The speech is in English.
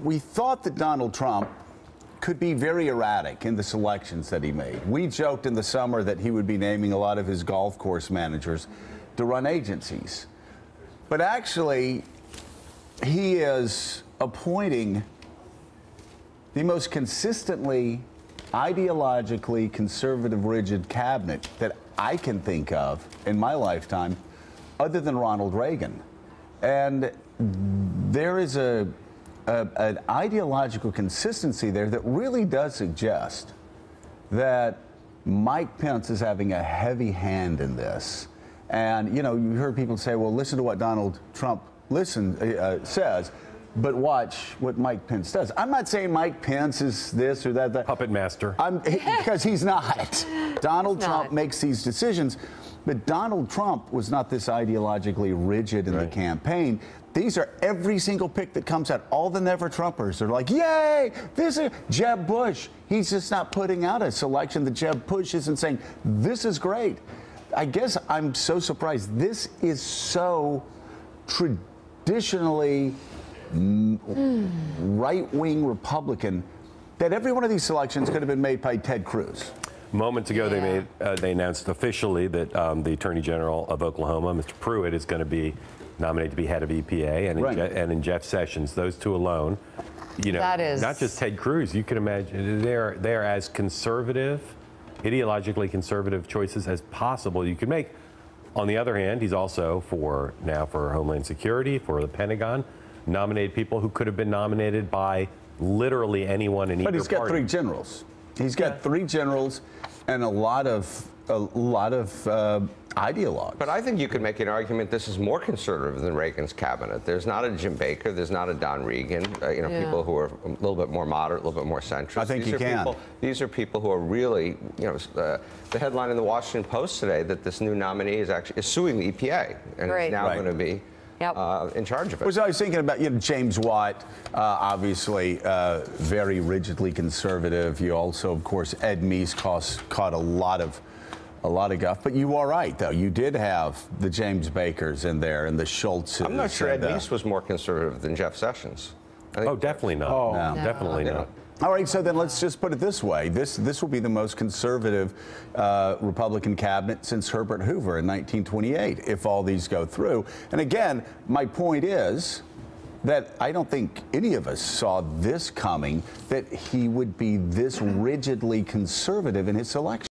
We thought that Donald Trump could be very erratic in the selections that he made. We joked in the summer that he would be naming a lot of his golf course managers to run agencies. But actually, he is appointing the most consistently ideologically conservative, rigid cabinet that I can think of in my lifetime, other than Ronald Reagan. And there is an ideological consistency there that really does suggest that Mike Pence is having a heavy hand in this. And, you know, you heard people say, well, listen to what Donald Trump says, but watch what Mike Pence does. I'm not saying Mike Pence is this or that. Puppet master. Because he's not. Donald Trump makes these decisions, but Donald Trump was not this ideologically rigid in the campaign. These are every single pick that comes out. All the never-Trumpers are like, yay, this is Jeb Bush. He's just not putting out a selection that Jeb Bush isn't saying, this is great. I guess I'm so surprised. This is so traditionally right-wing Republican that every one of these selections could have been made by Ted Cruz. Moments ago, they announced officially that the Attorney General of Oklahoma, Mr. Pruitt, is going to be nominated to be head of EPA, and in Jeff Sessions, those two alone, you know, not just Ted Cruz. You can imagine they're as conservative, ideologically conservative choices as possible you could make. On the other hand, he's also for Homeland Security, for the Pentagon, nominated people who could have been nominated by literally anyone in either party. But he's got three generals. He's got three generals and a lot of ideologues. But I think you could make an argument this is more conservative than Reagan's cabinet. There's not a Jim Baker. There's not a Don Regan. People who are a little bit more moderate, a little bit more centrist. I think these are people who are really, the headline in the Washington Post today that this new nominee is suing the EPA and is now going to be in charge of it. I was thinking about, James Watt, obviously very rigidly conservative. You also, of course, Ed Meese caught a lot of guff. But you are right, though. You did have the James Bakers in there and the Schultzes. I'm not sure Ed Meese was more conservative than Jeff Sessions. Oh, definitely not. Oh, no. Definitely not. All right, so then let's just put it this way. This will be the most conservative Republican cabinet since Herbert Hoover in 1928, if all these go through. And again, my point is that I don't think any of us saw this coming, that he would be this rigidly conservative in his selection.